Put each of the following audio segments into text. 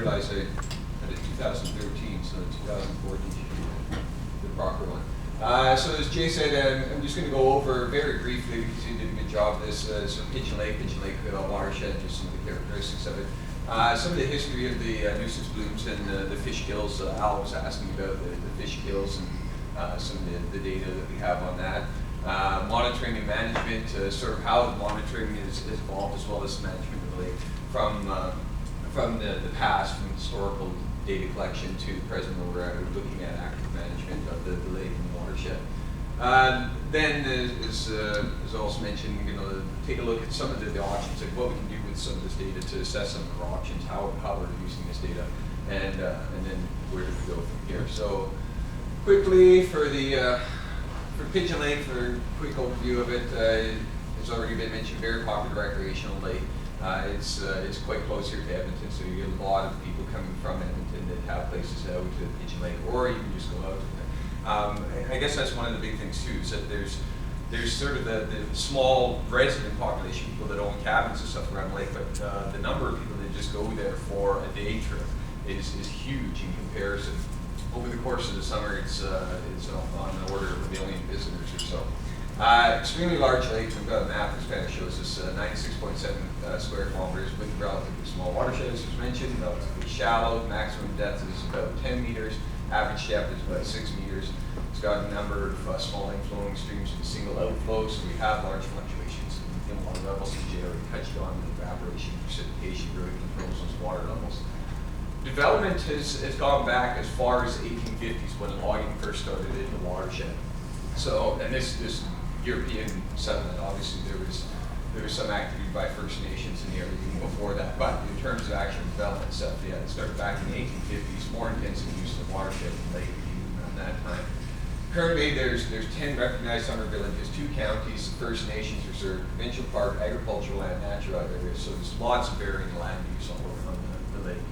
realized I had a 2013, so 2014 should be the proper one. So as Jay said, I'm just going to go over very briefly, because he did a good job of this, so Pigeon Lake watershed, just some of the characteristics of it. Some of the history of the nuisance blooms and the fish kills. Al was asking about the fish kills and some of the data that we have on that. Monitoring and management, sort of how the monitoring is evolved, as well as management of the lake from the past, from historical data collection to the present, where we're looking at active management of the lake and the watershed. Then, as also mentioned, take a look at some of the options, like what we can do with some of this data to assess some of our options, how we're using this data, and then where do we go from here. So, quickly for Pigeon Lake, for a quick overview of it, it's already been mentioned, very popular recreational lake. It's quite close here to Edmonton, so you get a lot of people coming from Edmonton that have places out to Pigeon Lake, or you can just go out. I guess that's one of the big things too, is that there's sort of the small resident population, people that own cabins and stuff around the lake, but the number of people that just go there for a day trip is huge in comparison. Over the course of the summer, it's on the order of 1 million visitors or so. Extremely large lake. We've got a map that kind of shows us 96.7 square kilometers with relatively small watershed, as was mentioned, relatively shallow. Maximum depth is about 10 meters. Average depth is about 6 meters. It's got a number of small inflowing streams with single outflow, so we have large fluctuations in water levels. As Jay already touched on, the evaporation, precipitation really controls those water levels. Development has gone back as far as the 1850s, when logging first started in the watershed. So, and this European settlement, obviously there was some activity by First Nations in the area even before that, but in terms of actual development stuff, yeah, it started back in the 1850s, more intensive use of the watershed in the lake around that time. Currently, there's 10 recognized summer villages, 2 counties, First Nations Reserve, provincial park, agricultural land, natural areas, so there's lots of varying land use all around the lake.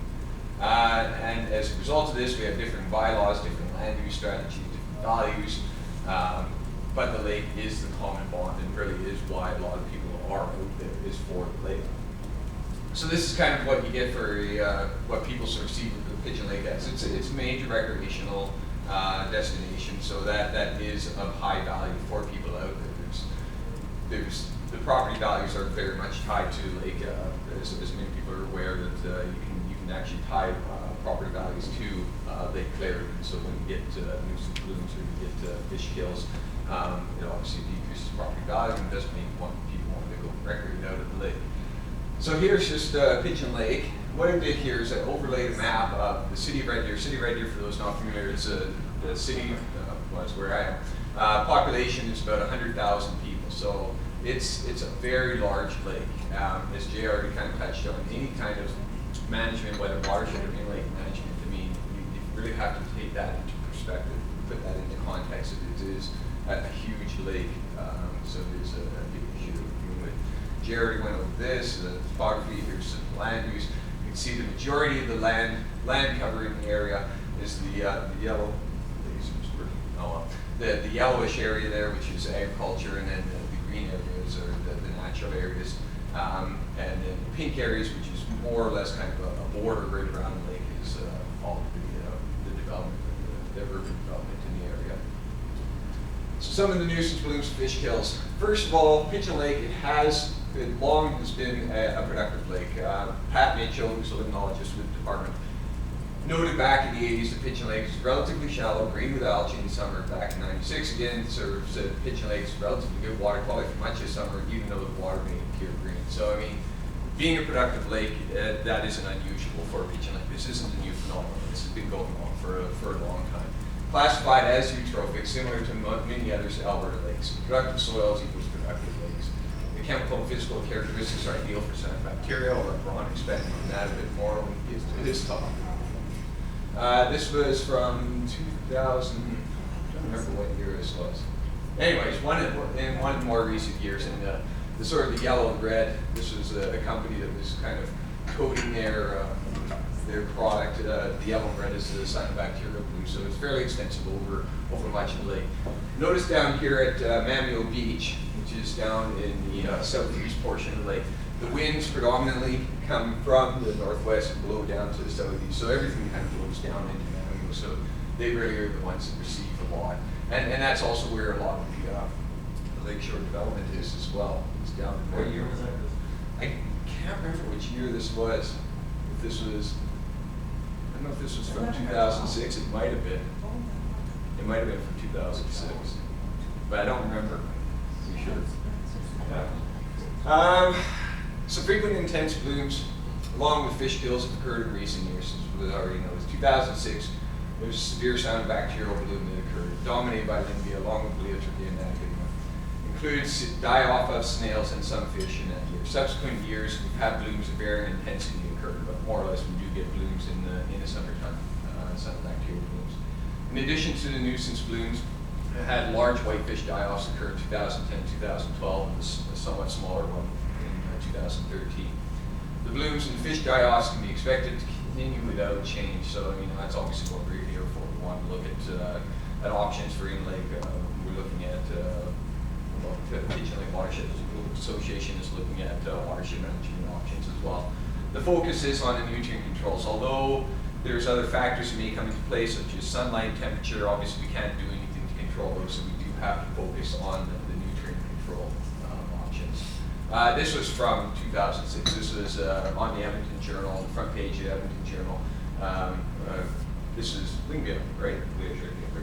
And as a result of this, we have different bylaws, different land use strategies, different values, but the lake is the common bond, and really is why a lot of people are out there, is for the lake. So this is kind of what you get for what people sort of see with the Pigeon Lake as. It's a major recreational destination, so that is of high value for people out there. The property values are very much tied to the lake, as many people are aware that you can actually tie property values to lake clarity. So when you get nuisance blooms or you get fish kills, it obviously decreases property value and doesn't make people want to go recreate out of the lake. So here's just Pigeon Lake. What I did here is I overlaid a map of the city of Red Deer. City of Red Deer, for those not familiar, is the city, was where I am. Population is about 100,000 people, so it's a very large lake. As Jay already kind of touched on, any kind of management, whether watershed or inlake management, I mean, you really have to take that into perspective, put that into context. It is a huge lake, so there's a big issue to deal with. Jay already went over this, the topography, here's some land use. You can see the majority of the land covering the area is the yellow, the yellowish area there, which is agriculture, and then the green areas are the natural areas, and then the pink areas, which is more or less kind of a border right around the lake, is all of the development, the urban development in the area. So some of the nuisance blooms, fish kills. First of all, Pigeon Lake, it long has been a productive lake. Pat Mitchell, who's a limnologist with the department, noted back in the 80s that Pigeon Lake is relatively shallow, green with algae in summer. Back in 96 again, sort of said Pigeon Lake is relatively good water quality for much of summer, even though the water may appear green. So I mean, being a productive lake, that isn't unusual for Pigeon Lake. This isn't a new phenomenon. This has been going on for a long time. Classified as eutrophic, similar to many other Alberta lakes. Productive soils equals productive lakes. The chemical and physical characteristics are ideal for cyanobacteria. I'll let Ron expand on that a bit more when he gets to his talk. This was from 2000, I don't remember what year this was. Anyways, one of the more recent years, and the sort of the yellow and red, this was a company that was kind of coating their product. The yellow and red is the cyanobacteria blue, so it's fairly extensive over much of the lake. Notice down here at Mamio Beach, which is down in the southeast portion of the lake, The winds predominantly come from the northwest and blow down to the southeast, so everything kind of blows down into Nanaimo, so they really are the ones that receive a lot. And that's also where a lot of the lakeshore development is as well. It's down in What year was that? I can't remember which year this was. If this was, I don't know if this was from 2006. It might have been. It might have been from 2006, but I don't remember. Be sure. Yeah. So frequent and intense blooms, along with fish kills, have occurred in recent years, as was already noticed. 2006, there was a severe cyanobacterial bloom that occurred, dominated by Limbia, along with Bleotrichia and Anaconda. Includes die-off of snails and some fish in that year. Subsequent years, we've had blooms of varying intensity occur, but more or less we do get blooms in the summertime, cyanobacterial blooms. In addition to the nuisance blooms, we had large whitefish die-offs occur in 2010, 2012, and a somewhat smaller one in 2013. The blooms and fish die-offs can be expected to continue without change, so I mean that's obviously what we're here for. We want to look at options for Pigeon Lake. We're looking at the Pigeon Lake Watershed Association is looking at watershed management options as well. The focus is on the nutrient controls, although there's other factors that may come into play, such as sunlight, temperature. Obviously, we can't do anything to control those, so we do have to focus on the nutrient control options. This was from 2006. This was on the Edmonton Journal, the front page of the Edmonton Journal. This is Limbia, right?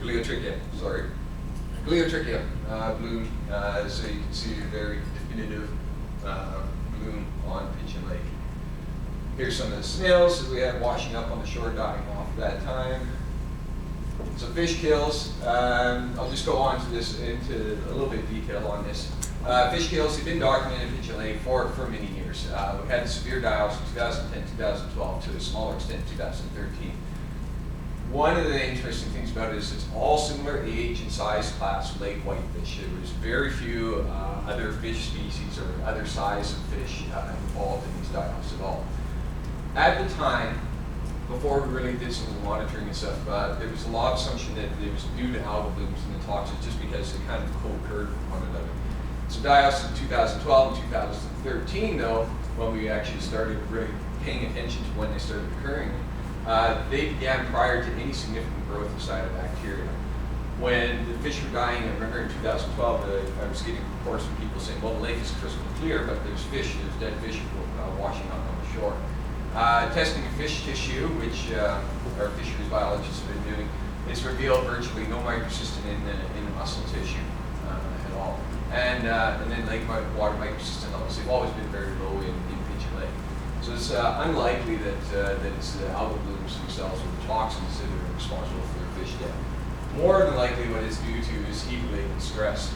Bleotrichia, sorry. Bleotrichia bloom. So you can see a very definitive bloom on Pigeon Lake. Here's some of the snails that we had washing up on the shore, dying off at that time. So fish kills. I'll just go on to this into a little bit of detail on this. Fish kills have been documented in Pigeon Lake for many years. We had severe die-offs in 2010, 2012, to a smaller extent in 2013. One of the interesting things about it is it's all similar age and size class of lake whitefish. There was very few other fish species or other size of fish involved in these die-offs at all. At the time, before we really did some of the monitoring and stuff, there was a lot of assumption that it was due to algal blooms and the toxins just because they kind of co-occurred with one another. So die-offs in 2012 and 2013, though, when we actually started really paying attention to when they started occurring, they began prior to any significant growth of cyanobacteria. When the fish were dying, I remember in 2012, I was getting reports from people saying, well, the lake is crystal clear, but there's dead fish washing up on the shore. Testing of fish tissue, which our fisheries biologists have been doing, it's revealed virtually no microcystin in the muscle tissue at all. And then lake water microcystin levels have always been very low in Pigeon Lake. So it's unlikely that it's the algal blooms themselves or the toxins that are responsible for the fish death. More than likely what it's due to is heat-related stress,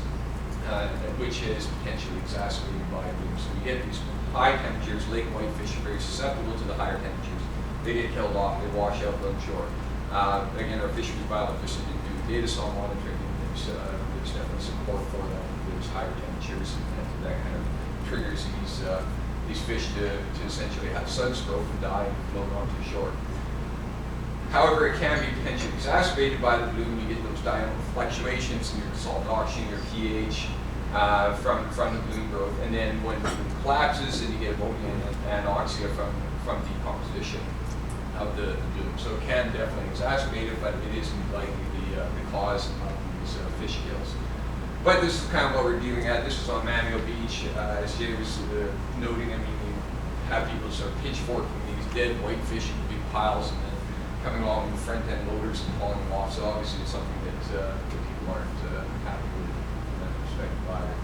which is potentially exacerbated by blooms. So we get these high temperatures. Lake whitefish are very susceptible to the higher temperatures. They get killed off, they wash out on shore. Again, our fisheries biologists have been doing data saw monitoring, and there's definitely support for that. There's higher temperatures, and that kind of triggers these fish to essentially have sunstroke and die and float onto shore. However, it can be potentially exacerbated by the bloom. You get those diurnal fluctuations in your salt oxygen, your pH from the bloom growth, and then when the bloom collapses, then you get ammonia and anoxia from decomposition of the bloom. So it can definitely exacerbate it, but it isn't likely the cause of these fish kills. But this is kind of what we're dealing at. This is on Mamio Beach. As Jay was noting, I mean, you have people sort of pitchforking these dead whitefish in big piles and then coming along with front end loaders and hauling them off. So obviously it's something that people aren't happy with from that perspective either.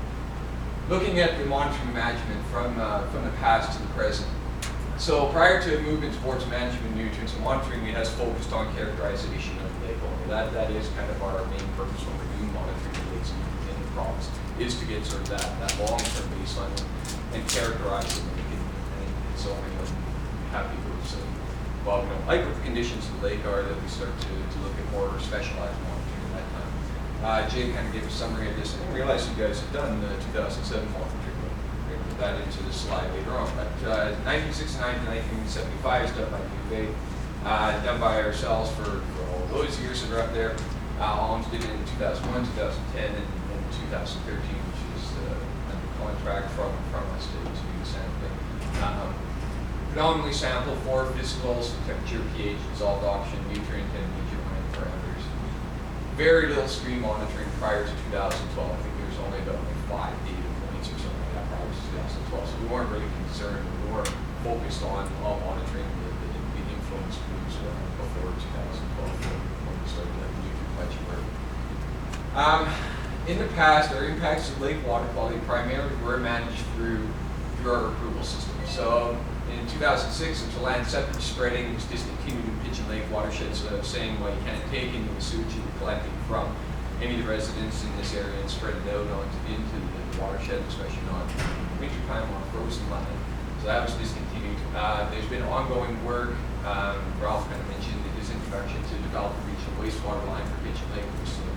Looking at the monitoring and management from the past to the present. So prior to movement towards management nutrients and monitoring, it has focused on characterization of the lake only. That is kind of our main purpose when we're doing monitoring the lakes in the province, is to get sort of that long-term baseline and characterize them. And so we have people saying, well, we don't like what the conditions of the lake are, that we start to look at more specialized monitoring at that time. Jay kind of gave a summary of this. I didn't realize you guys had done the 2007 monitoring. We're going to put that into the slide later on. But 1969 to 1975 is done by UVA, done by ourselves for all those years that are up there. Alms did it in 2001, 2010, and 2013, which is under contract from us to do the sampling. Predominantly sampled for physicals, temperature, pH, dissolved oxygen, nutrient, and nutrient parameters. Very little stream monitoring prior to 2012. I think there was only about 5 data points or something like that prior to 2012. So we weren't really concerned. We weren't focused on monitoring the influence groups before 2012 when we started that nutrient budget work. In the past, our impacts of lake water quality primarily were managed through our approval system. So in 2006, it was a land septic spreading. It was discontinued in Pigeon Lake watershed, so saying, well, you can't take any of the sewage you're collecting from any of the residents in this area and spread it out into the watershed, especially not wintertime on frozen land. So that was discontinued. There's been ongoing work. Ralph kind of mentioned his introduction to develop a regional wastewater line for Pigeon Lake, which is the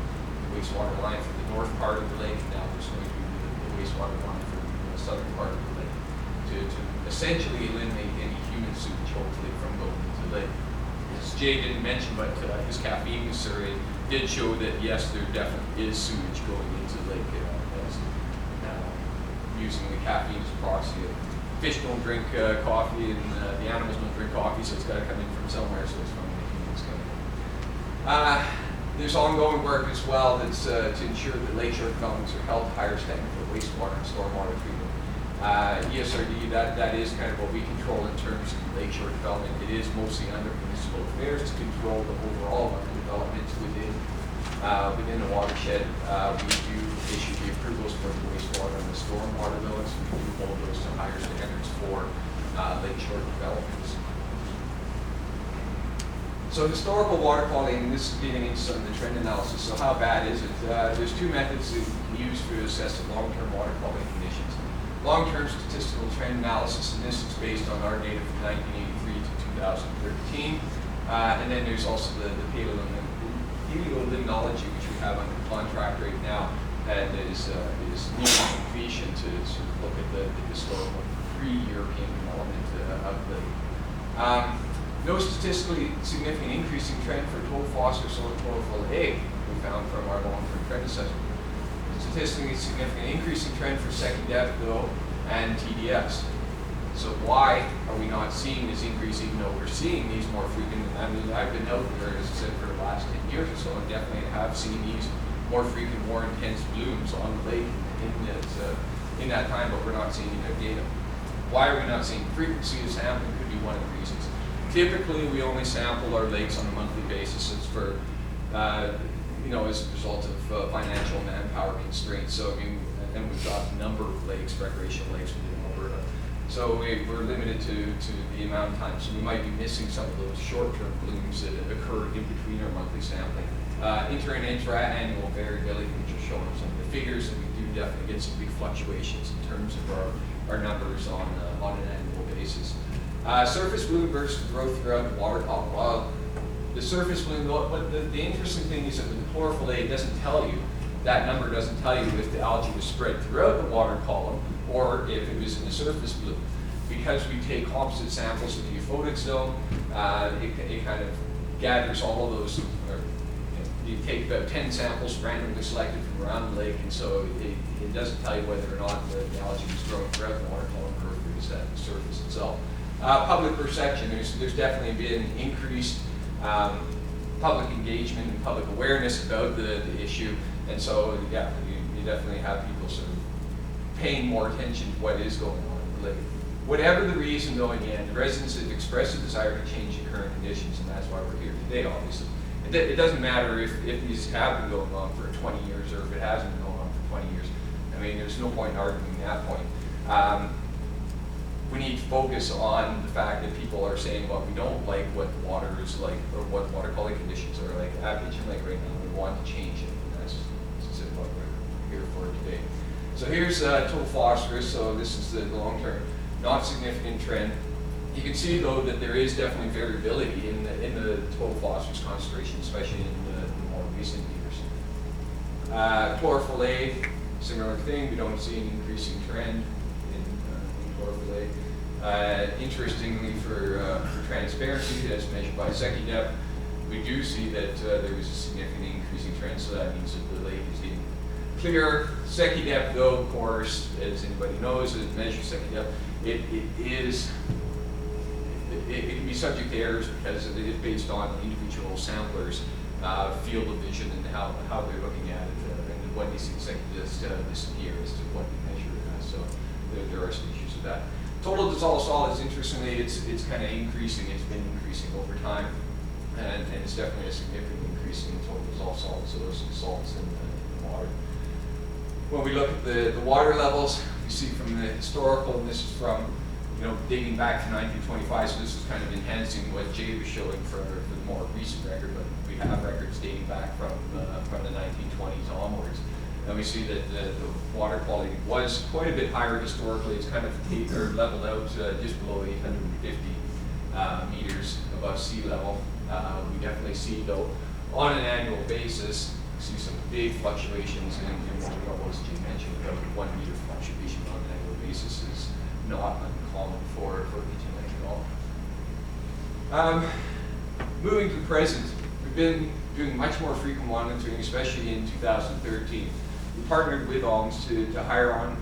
wastewater line for the north part of the lake. Now there's going to be the wastewater line for the southern part of the lake to essentially eliminate any human sewage, hopefully, from going into the lake. As Jay didn't mention, but his caffeine survey did show that yes, there definitely is sewage going into the lake using the caffeine as a proxy. Fish don't drink coffee, and the animals don't drink coffee, so it's got to come in from somewhere, so it's from the humans coming in. There's ongoing work as well that's to ensure that lakeshore developments are held to higher standard for wastewater and stormwater treatment. ESRD, that is kind of what we control in terms of lakeshore development. It is mostly under municipal affairs to control the overall development within the watershed. We do issue the approvals for the wastewater and the stormwater limits. We do hold those to higher standards for lakeshore developments. So historical water quality, and this is getting into some of the trend analysis. So how bad is it? There's two methods that you can use to assess the long-term water quality conditions. Long-term statistical trend analysis, and this is based on our data from 1983 to 2013. And then there's also the paleolimnology, which we have under contract right now, and is near completion to sort of look at the historical pre-European development of the no statistically significant increasing trend for total phosphorus or chlorophyll A we found from our long-term trend assessment. Statistically significant increasing trend for second depth though and TDS. So why are we not seeing this increase even though we're seeing these more frequent? I mean, I've been out there, as I said, for the last 10 years or so, and definitely have seen these more frequent, more intense blooms on the lake in that time, but we're not seeing any data. Why are we not seeing frequency of sampling? Could be one of the reasons. Typically, we only sample our lakes on a monthly basis. It's for, as a result of financial and manpower constraints. So, I mean, and we've got a number of lakes, recreational lakes within Alberta. So we're limited to the amount of time. So we might be missing some of those short-term blooms that occur in between our monthly sampling. Inter and intra-annual variability, which are showing some of the figures, and we do definitely get some big fluctuations in terms of our numbers on an annual basis. Surface bloom versus growth throughout the water column. Well, the surface bloom, but the interesting thing is that with the chlorophyll A, it doesn't tell you, that number doesn't tell you if the algae was spread throughout the water column or if it was in the surface bloom. Because we take composite samples of the euphotic zone, it kind of gathers all of those, you take about 10 samples randomly selected from around the lake, and so it doesn't tell you whether or not the algae was growing throughout the water column or if it was at the surface itself. Public perception, there's definitely been increased public engagement and public awareness about the issue, and so yeah, you definitely have people sort of paying more attention to what is going on in the lake. Whatever the reason though, in the end, the residents have expressed a desire to change the current conditions, and that's why we're here today, obviously. It doesn't matter if these have been going on for 20 years or if it hasn't been going on for 20 years. I mean, there's no point in arguing that point. We need to focus on the fact that people are saying, well, we don't like what the water is like or what water quality conditions are like at Pigeon Lake right now. We want to change it, and that's what we're here for today. So here's total phosphorus. So this is the long-term, not significant trend. You can see though that there is definitely variability in the total phosphorus concentration, especially in the more recent years. Chlorophyll A, similar thing. We don't see an increasing trend in chlorophyll A. Interestingly, for transparency, as measured by Secchi depth, we do see that there was a significant increasing trend. So that means that the lake is getting clearer. Secchi depth, though, of course, as anybody knows, it measures Secchi depth, it can be subject to errors because it is based on individual samplers' field of vision and how they're looking at it, and when these things like just disappear as to what they measure it as. So there are some issues with that. Total dissolved solids, interestingly, it's kind of increasing. It's been increasing over time, and it's definitely a significant increase in total dissolved solids, so those salts in the water. When we look at the water levels, you see from the historical, and this is from dating back to 1925, so this is kind of enhancing what Jay was showing for the more recent record, but we have records dating back from the 1920s onwards. And we see that the water quality was quite a bit higher historically. It's kind of leveled out just below 850 meters above sea level. We definitely see, though, on an annual basis, see some big fluctuations in water levels. Jay mentioned about 1 meter fluctuation on an annual basis is not uncommon for Pigeon Lake at all. Moving to the present, we've been doing much more frequent monitoring, especially in 2013. We partnered with OMS to hire on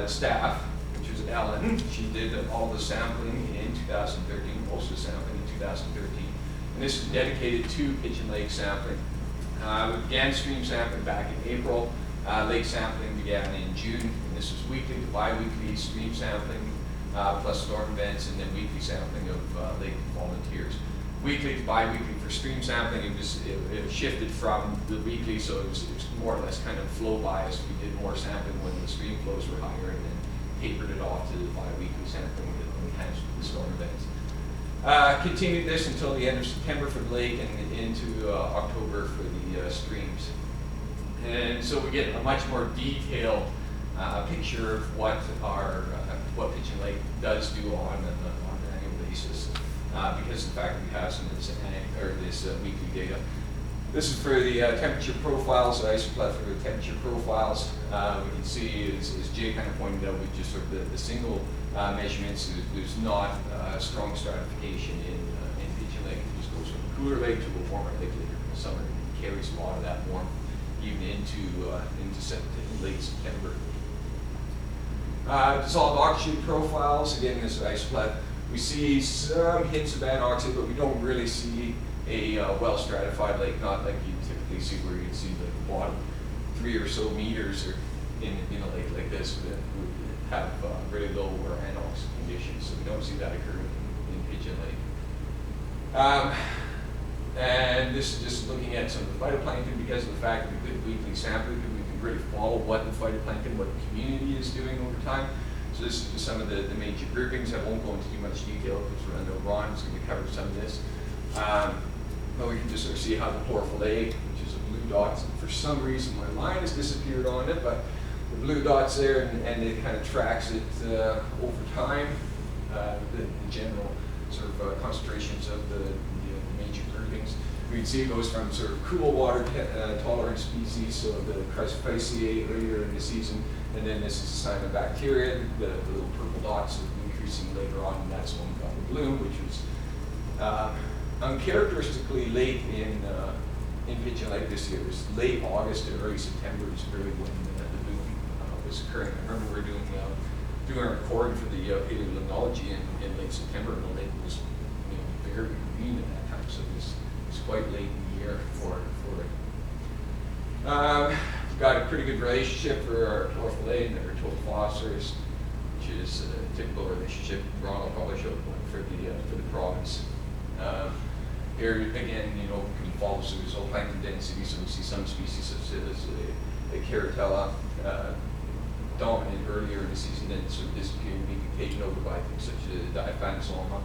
staff, which was Ellen. She did all the sampling in 2013, most of the sampling in 2013. And this is dedicated to Pigeon Lake sampling. We began stream sampling back in April. Lake sampling began in June, and this was weekly to bi-weekly stream sampling, plus storm events, and then weekly sampling of lake volunteers. Weekly to bi-weekly for stream sampling, it shifted from the weekly, so it was more or less kind of flow biased. We did more sampling when the stream flows were higher, and then tapered it off to the bi-weekly sampling that enhanced the storm events. Continued this until the end of September for the lake and into October for the streams. And so we get a much more detailed picture of what Pigeon Lake does do on an annual basis because of the fact that we have some of this weekly data. This is for the temperature profiles, isoplot for the temperature profiles. We can see, as Jay kind of pointed out, with just sort of the single measurements, there's not strong stratification in Pigeon Lake. It just goes from a cooler lake to a warmer lake later in the summer. It carries a lot of that warmth even into late September. Dissolved oxygen profiles, again, this is isoplot. We see some hints of anoxic, but we don't really see a well-stratified lake, not like you typically see where you see the bottom 3 or so meters or in a lake like this that would have really low or anoxic conditions, so we don't see that occurring in Pigeon Lake. And this is just looking at some of the phytoplankton because of the fact that we did weekly sampling, we can really follow what the phytoplankton, what the community is doing over time. So this is just some of the major groupings. I won't go into too much detail because I know Ron is going to cover some of this. But we can just sort of see how the chlorophyll A, which is a blue dot, for some reason my line has disappeared on it, but the blue dot's there and it kind of tracks it over time, the general sort of concentrations of the major groupings. We can see it goes from sort of cool water tolerant species, so the Chrysophysciae earlier in the season, and then this is a sign of bacteria, the little purple dots are increasing later on, and that's when we got the bloom, which was uncharacteristically late in Pigeon Lake this year. It was late August to early September is really when the bloom was occurring. I remember we were doing a recording for the paleolimnology in late September, and the lake was very green at that time, so it was quite late in the year for it. We've got a pretty good relationship for our chlorophyll A and our total phosphorus, which is a typical relationship. Ron will probably show one for the province. Here again, we can follow the zooplankton density, so we see some species such as the Caratella dominant earlier in the season, then sort of disappearing, being taken over by things such as Diaphanosoma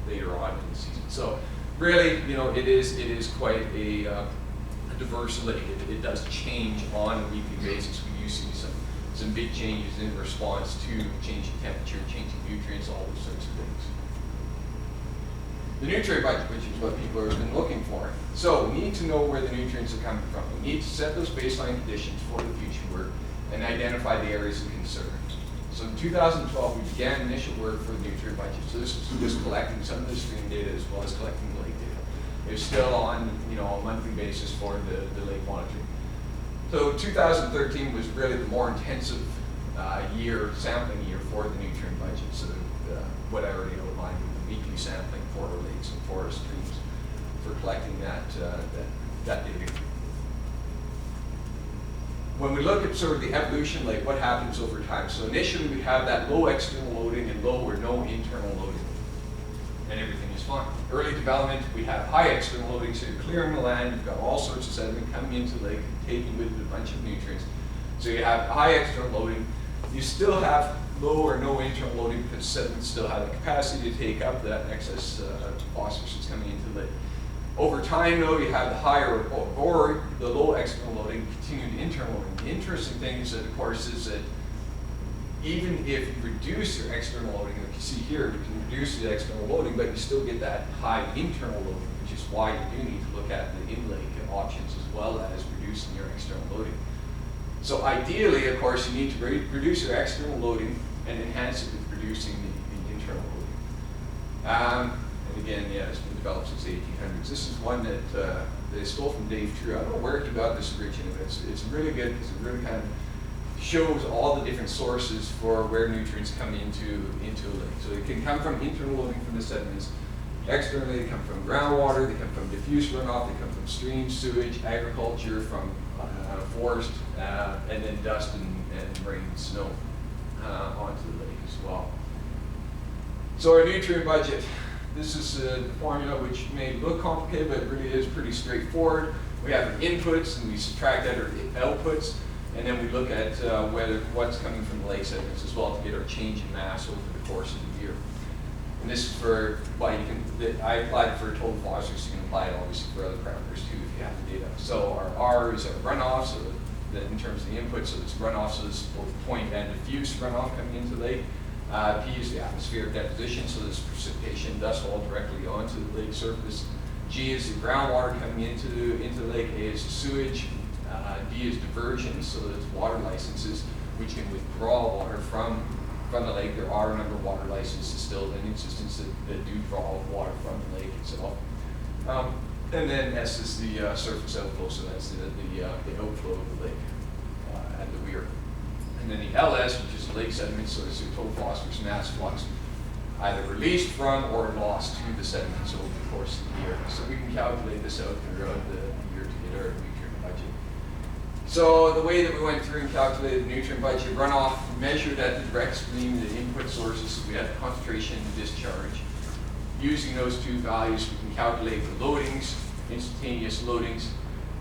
later on in the season. So really, it is quite a diverse lake. It does change on a weekly basis. We do see some big changes in response to changing temperature, changing nutrients, all those sorts of things. The nutrient budget, which is what people have been looking for. So we need to know where the nutrients are coming from. We need to set those baseline conditions for the future work and identify the areas of concern. So in 2012, we began initial work for the nutrient budget. So this was just collecting some of the stream data as well as collecting the lake data. It was still on a monthly basis for the lake monitoring. So 2013 was really the more intensive sampling year for the nutrient budget. So what I already outlined with the weekly sampling for our lakes and forest streams for collecting that data. When we look at sort of the evolution, like what happens over time. So initially we have that low external loading and low or no internal loading, and everything is fine. Early development, we have high external loading, so you're clearing the land, you've got all sorts of sediment coming into the lake, taking with it a bunch of nutrients. So you have high external loading. You still have low or no internal loading because sediments still have the capacity to take up that excess phosphorus that's coming into the lake. Over time, though, you have the higher or the low external loading, continued internal loading. The interesting thing is that, of course, is that even if you reduce your external loading, like you see here, you can reduce the external loading, but you still get that high internal loading, which is why you do need to look at the in-lake options as well as reducing your external loading. So ideally, of course, you need to reduce your external loading and enhance it with reducing the internal loading. And again, yeah, it's been developed since the 1800s. This is one that they stole from Dave True. I don't know where he got this originally, but it's really good because it really kind of shows all the different sources for where nutrients come into a lake. So it can come from internal loading from the sediments. Externally, they come from groundwater, they come from diffuse runoff, they come from streams, sewage, agriculture, from forest, and then dust and rain and snow onto the lake as well. So our nutrient budget. This is the formula, which may look complicated, but it really is pretty straightforward. We have our inputs, and we subtract out our outputs, and then we look at what's coming from the lake sediments as well to get our change in mass over the course of the year. And this is for, well, I applied it for total phosphorus. You can apply it obviously for other parameters too if you have the data. So our R is our runoff, so that in terms of the input, so it's runoff, so it's both point and diffuse runoff coming into the lake. P is the atmospheric deposition, so this precipitation dust all directly onto the lake surface. G is the groundwater coming into the lake. A is the sewage. D is diversion, so that's water licenses, which can withdraw water from the lake. There are a number of water licenses still in existence that do draw water from the lake itself. And then S is the surface outflow, so that's the outflow of the lake at the weir. And then the LS, which is the lake sediment, so it's the total phosphorus mass flux, either released from or lost to the sediments over the course of the year. So we can calculate this out throughout the year to get our nutrient budget. So the way that we went through and calculated the nutrient budget, runoff measured at the direct stream, the input sources, so we had the concentration and discharge. Using those two values, we can calculate the loadings, instantaneous loadings,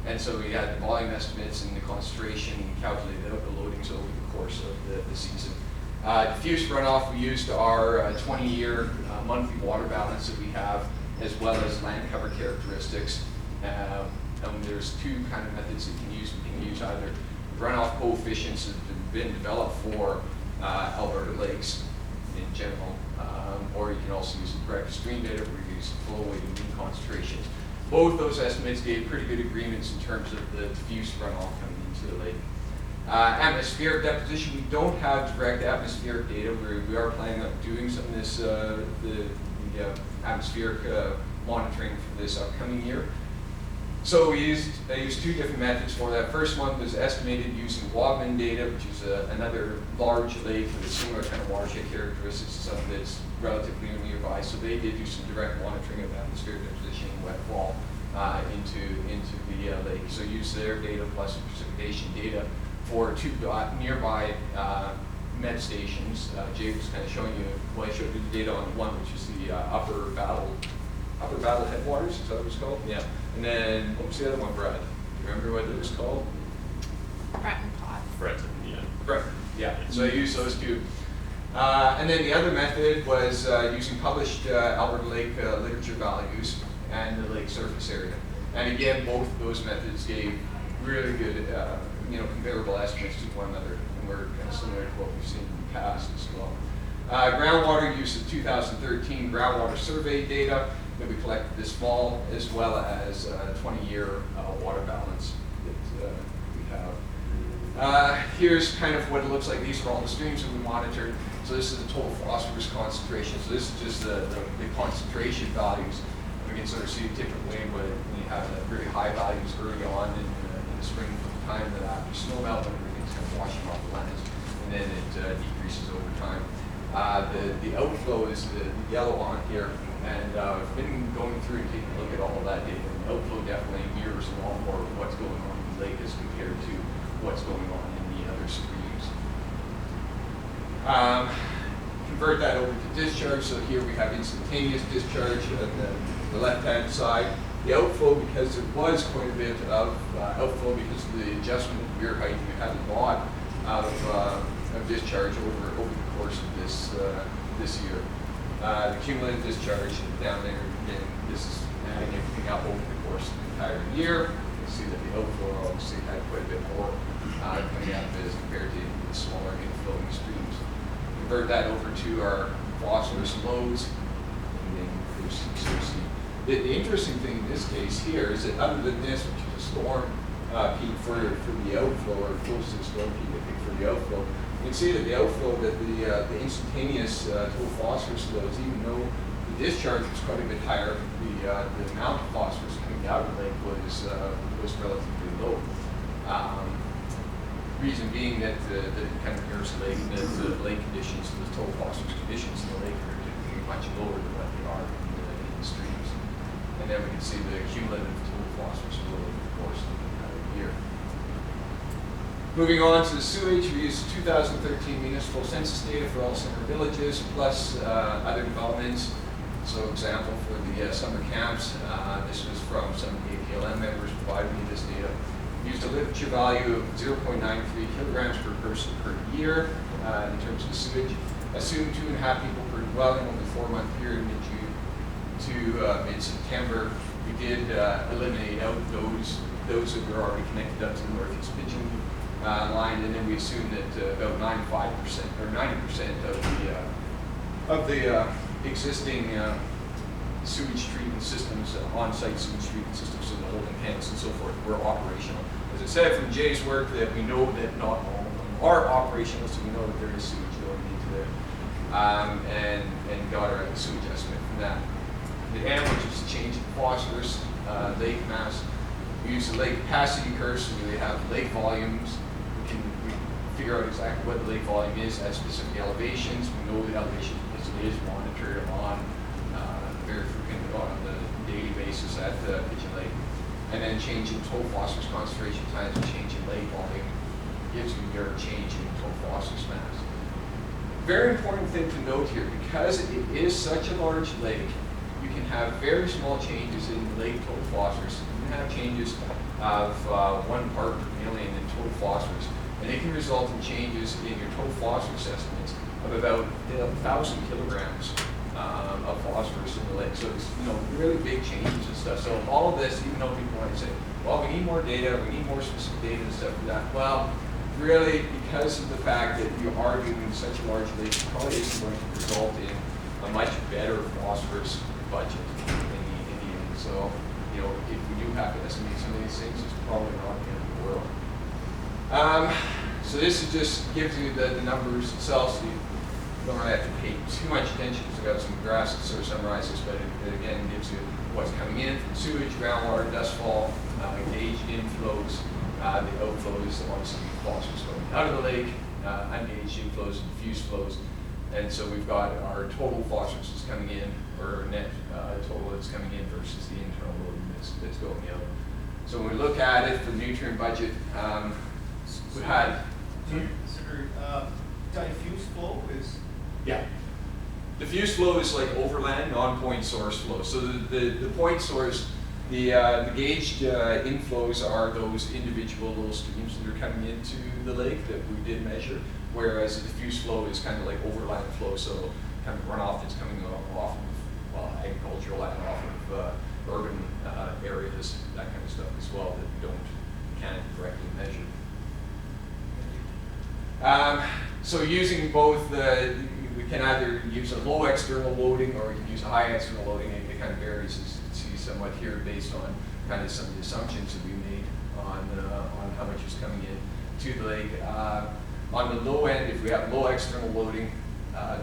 and so we had the volume estimates and the concentration and calculated out the loadings over the course of the season. Diffuse runoff, we used our 20-year monthly water balance that we have, as well as land cover characteristics. And there's two kind of methods that you can use. We can use either runoff coefficients that have been developed for Alberta lakes in general, or you can also use the direct stream data where you use flow weight and mean concentrations. Both those estimates gave pretty good agreements in terms of the diffuse runoff coming into the lake. Atmospheric deposition, we don't have direct atmospheric data. We are planning on doing some of this, the atmospheric monitoring for this upcoming year. So I used two different methods for that. First one was estimated using Wagman data, which is another large lake with a similar kind of watershed characteristics to something that's relatively nearby. So they did do some direct monitoring of atmospheric deposition and wet fall into the lake. So use their data plus precipitation data for two nearby met stations. Jay was kind of showing you, well, I showed you the data on the one, which is the Upper Battle Headwaters, is that what it was called? Yeah. And then, what was the other one, Brad? Do you remember what it was called? Breton Pot. Breton, yeah. Breton, yeah. So I used those two. And then the other method was using published Alberta Lake literature values and the lake surface area. And again, both of those methods gave really good, comparable estimates to one another, and were kind of similar to what we've seen in the past as well. Groundwater used the 2013 groundwater survey data that we collected this fall, as well as 20-year water balance that we have. Here's kind of what it looks like. These are all the streams that we monitored. So this is the total phosphorus concentration. So this is just the concentration values. We can sort of see typically when you have really high values early on in the spring, from the time that after snow melt, when everything's kind of washing off the lands, and and then it decreases over time. The outflow is the yellow on here, and I've been going through and taking a look at all of that data. And the outflow definitely mirrors a lot more of what's going on in the lake as compared to what's going on in the other streams. Convert that over to discharge. So here we have instantaneous discharge on the left-hand side. The outflow, because there was quite a bit of outflow because of the adjustment of weir height, we had a lot of discharge over the course of this year. The cumulative discharge down there, again, this is adding everything up over the course of the entire year. You can see that the outflow obviously had quite a bit more coming out of it as compared to the smaller inflowing streams. Convert that over to our phosphorus loads, and then there's some. The interesting thing in this case here is that other than this, which is a storm peak for the outflow, or close to the storm peak, I think, for the outflow, you can see that the outflow, that the instantaneous total phosphorus loads, even though the discharge was quite a bit higher, the amount of phosphorus coming out of the lake was relatively low. Reason being that it kind of mirrors the lake, that the lake conditions, the total phosphorus conditions in the lake are typically much lower than what they are in the streams. And then we can see the cumulative total phosphorus load over the course of the entire year. Moving on to the sewage, we used 2013 municipal census data for all summer villages, plus other developments. So example for the summer camps, this was from some of the APLM members providing me this data. Used a literature value of 0.93 kilograms per person per year in terms of sewage. Assumed 2.5 people per dwelling over the 4-month period, mid-June to mid-September. We did eliminate out those that were already connected up to the Northeast Pigeon line, and then we assumed that about 95% or 90% of the existing sewage treatment systems, on-site sewage treatment systems, so the holding tanks and so forth, were operational. As I said from Jay's work, that we know that not all of them are operational, so we know that there is sewage going into there, and got our sewage estimate from that. The M, which is change in phosphorus, lake mass. We use the lake capacity curve, so we have lake volumes. We figure out exactly what the lake volume is at specific elevations. We know the elevation because it is monitored on very frequent on the daily basis at Pigeon Lake. And then change in total phosphorus concentration times the change in lake volume gives you your change in total phosphorus mass. Very important thing to note here, because it is such a large lake, you can have very small changes in lake total phosphorus. You can have changes of 1 part per million in total phosphorus, and it can result in changes in your total phosphorus estimates of about 1,000 kilograms of phosphorus in the lake. So it's really big changes and stuff. So all of this, even though people want to say, well, we need more data, we need more specific data and stuff for that. Well, really, because of the fact that you are doing such a large lake, it probably isn't going to result in a much better phosphorus budget in the end. So, if we do have to estimate some of these things, it's probably not the end of the world. So this is just gives you the numbers itself, so you don't really have to pay too much attention because I've got some graphs that sort of summarize this, but it again gives you what's coming in from sewage, groundwater, dustfall, engaged inflows, the outflows, obviously phosphorus going out of the lake, unengaged inflows, and diffuse flows. And so we've got our total phosphorus is coming in, or net total that's coming in versus the internal loading that's going out. So when we look at it for the nutrient budget, we had... diffuse flow is... Yeah. Diffuse flow is like overland, non-point source flow. So the point source, the gauged inflows are those individual little streams that are coming into the lake that we did measure, whereas the diffuse flow is kind of like overland flow, so kind of runoff that's coming off of agricultural land, off of urban areas, that kind of stuff as well that we can't directly measure. So using both we can either use a low external loading or we can use a high external loading. It kind of varies, as you can see somewhat here, based on kind of some of the assumptions that we made on how much is coming in to the lake. On the low end, if we have low external loading,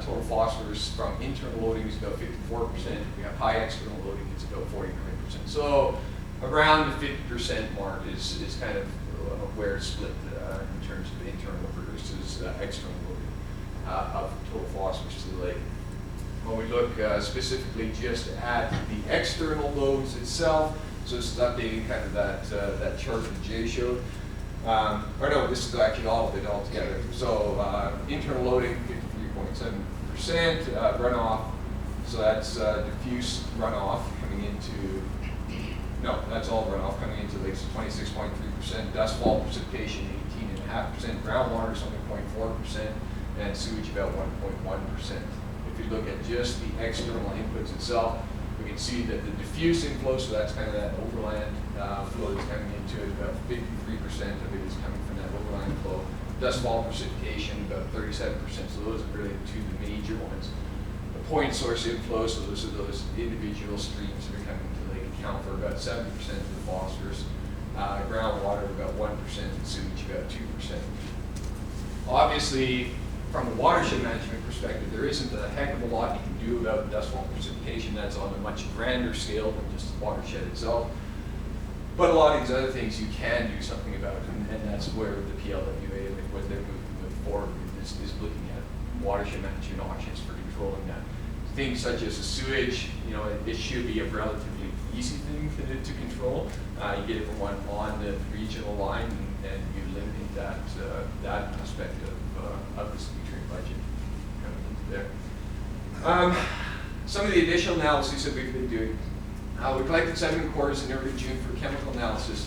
total phosphorus from internal loading is about 54%. If we have high external loading, it's about 49%. So around the 50% mark is kind of of where it's split in terms of internal versus external loading of total phosphorus to the lake. When we look specifically just at the external loads itself, so this is updating kind of that chart that Jay showed. Or no, this is actually all of it altogether. So internal loading, 53.7%, runoff, so that's diffuse runoff coming into, no, that's all runoff coming into lakes, 26.3%, dust fall precipitation 18.5%, groundwater something 0.4%, and sewage about 1.1%. If you look at just the external inputs itself, we can see that the diffuse inflow, so that's kind of that overland flow that's coming into it, about 53% of it is coming from that overland flow. Dust fall precipitation, about 37%, so those are really two of the major ones. The point source inflow, so those are those individual streams that are coming to the lake, account for about 70% of the phosphorus. Groundwater about 1%, and sewage about 2%. Obviously, from a watershed management perspective, there isn't a heck of a lot you can do about dust fall precipitation. That's on a much grander scale than just the watershed itself. But a lot of these other things you can do something about, and that's where the PLWA, like what they're moving forward is looking at watershed management options for controlling that. Things such as the sewage, it should be a relatively easy thing to control. You get everyone on the regional line, and you eliminate that aspect of this nutrient budget coming into there. Some of the additional analyses that we've been doing. We collected sediment cores in early June for chemical analysis.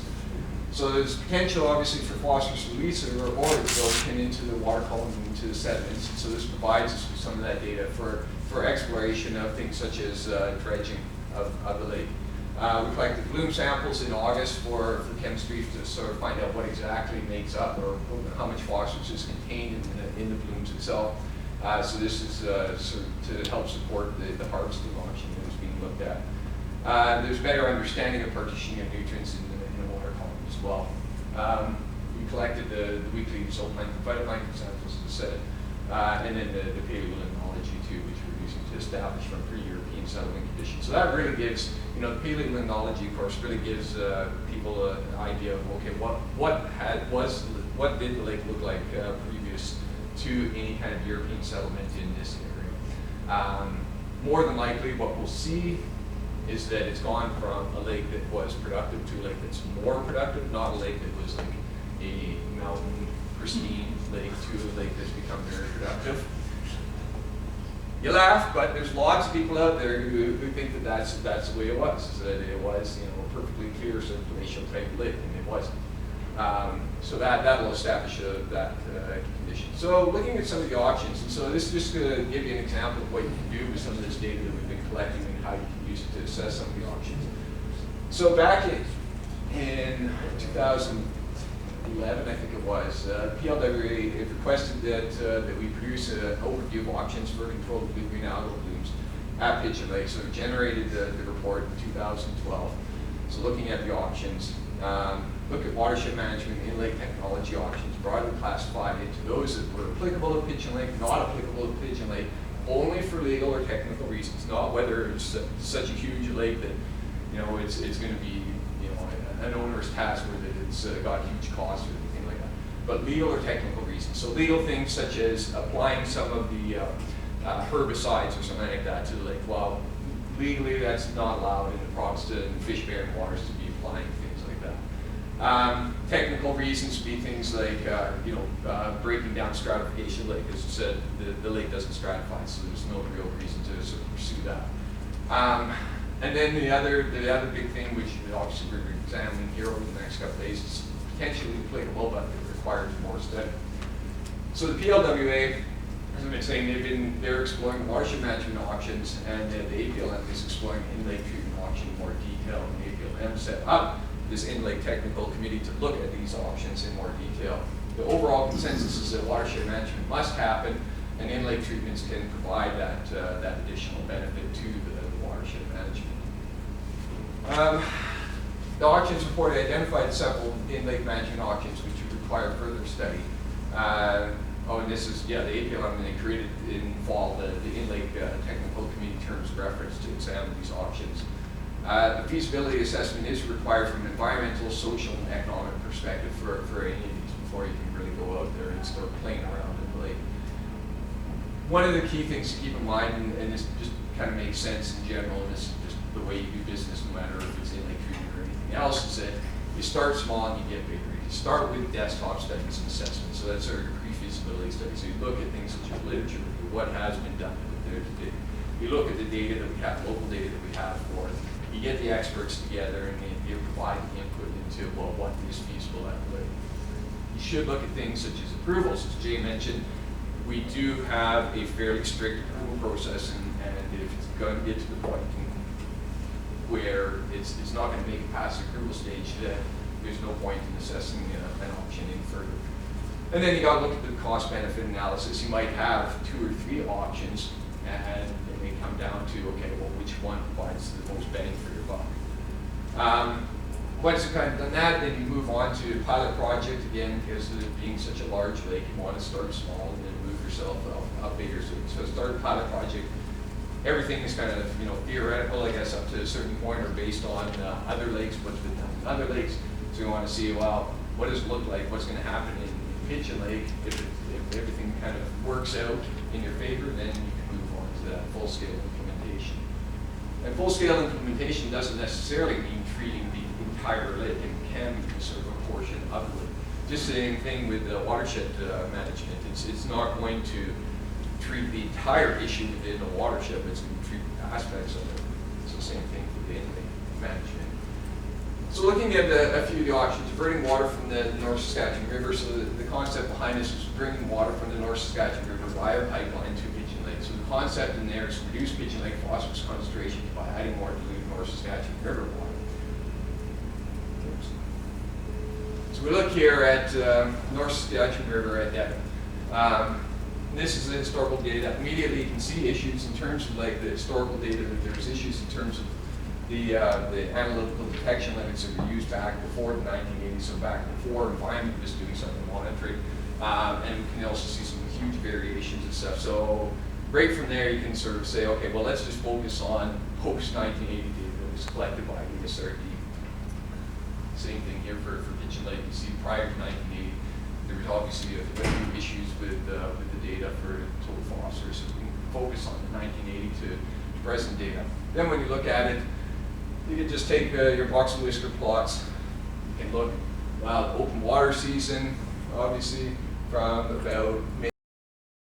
So there's potential, obviously, for phosphorus release or absorption into the water column and into the sediments. And so this provides us with some of that data for exploration of things such as dredging of the lake. We collected bloom samples in August for chemistry to sort of find out what exactly makes up or how much phosphorus is contained in the blooms itself. So this is sort of to help support the harvesting option that is being looked at. There's better understanding of partitioning of nutrients in the water column as well. We collected the weekly salt plankton phytoplankton samples, as I said, and then the paleolimnology too, which we're using to establish from pre-European settlement conditions. So that really gives, the paleolimnology, of course, really gives people an idea of, okay, what did the lake look like previous to any kind of European settlement in this area. More than likely, what we'll see is that it's gone from a lake that was productive to a lake that's more productive, not a lake that was like a mountain, pristine lake to a lake that's become very productive. You laugh, but there's lots of people out there who think that that's the way it was, is that it was a perfectly clear circulation type lake, and it wasn't. So that'll establish that condition. So looking at some of the options, and so this is just to give you an example of what you can do with some of this data that we've been collecting and how you can use it to assess some of the options. So back in 2011, I think it was, PLWA requested that we produce an overview of options for control of blue green algal blooms at Pigeon Lake. So we generated the report in 2012. So looking at the options, look at watershed management and in-lake technology options, broadly classified into those that were applicable to Pigeon Lake, not applicable to Pigeon Lake, only for legal or technical reasons, not whether it's such a huge lake that it's going to be an onerous task or that it's got huge costs or anything like that, but legal or technical reasons. So legal things such as applying some of the herbicides or something like that to the lake. Well, legally that's not allowed in the Protestant fish-bearing waters to be applying things like that. Technical reasons would be things like breaking down stratification. Like as I said, the lake doesn't stratify, so there's no real reason to sort of pursue that. And then the other big thing, which obviously we're examining here over the next couple of days, is potentially applicable, but it requires more study. So the PLWA, as I've been saying, they're exploring watershed management options, and the APLM is exploring in-lake treatment option in more detail. And the APLM set up this in-lake technical committee to look at these options in more detail. The overall consensus is that watershed management must happen, and in-lake treatments can provide that additional benefit to the watershed management. The options report identified several in-lake management options which would require further study. And this is, the APLM, they created in fall the in-lake technical committee terms of reference to examine these options. The feasibility assessment is required from an environmental, social, and economic perspective for any of these before you can really go out there and start playing around in the lake. One of the key things to keep in mind, and this just kind of makes sense in general, and this is just the way you do business, no matter if it's in lake treatment or anything else, is that you start small and you get bigger. You start with desktop studies and assessments, so that's sort of your pre-feasibility study. So you look at things such as literature review, what has been done with it. You look at the data that we have, local data that we have for it. You get the experts together and you provide the input into, well, what is feasible at the lake. You should look at things such as approvals. As Jay mentioned, we do have a fairly strict approval process, and if it's going to get to the point where it's not going to make it past the approval stage, then there's no point in assessing an option any further. And then you got to look at the cost-benefit analysis. You might have 2 or 3 options, and it may come down to, okay, well, which one provides the most bang for your buck? Once you've kind of done that, then you move on to pilot project again, because of it being such a large lake, you want to start small and then move yourself up bigger. So start a pilot project. Everything is kind of theoretical, I guess, up to a certain point, or based on other lakes, what's been done in other lakes. So you want to see, well, what does it look like? What's going to happen in Pigeon Lake? If everything kind of works out in your favor, then you can move on to that full-scale implementation. And full-scale implementation doesn't necessarily mean treating the entire lake. It can be sort of a portion of the lake. Just the same thing with watershed management. It's not going to treat the entire issue within the watershed, but it's going to treat aspects of it. It's the same thing for the inlet management. So looking at a few of the options, diverting water from the North Saskatchewan River. So the concept behind this is bringing water from the North Saskatchewan River via pipeline to Pigeon Lake. So the concept in there is to reduce Pigeon Lake phosphorus concentration by adding more diluted North Saskatchewan River water. So we look here at North Saskatchewan River at Devon. This is the historical data. Immediately you can see issues in terms of like the historical data, that there's issues in terms of the analytical detection limits that were used back before the 1980s, so back before environment was doing some monitoring. And we can also see some huge variations and stuff. So right from there you can sort of say, okay, well, let's just focus on post-1980 data that was collected by ESRD. Same thing here for Pigeon Lake. You see prior to 1980, there was obviously a few issues with the data for total phosphorus. So we can focus on the 1980 to present data. Then when you look at it, you can just take your box and whisker plots. You can look, well, open water season, obviously, from about May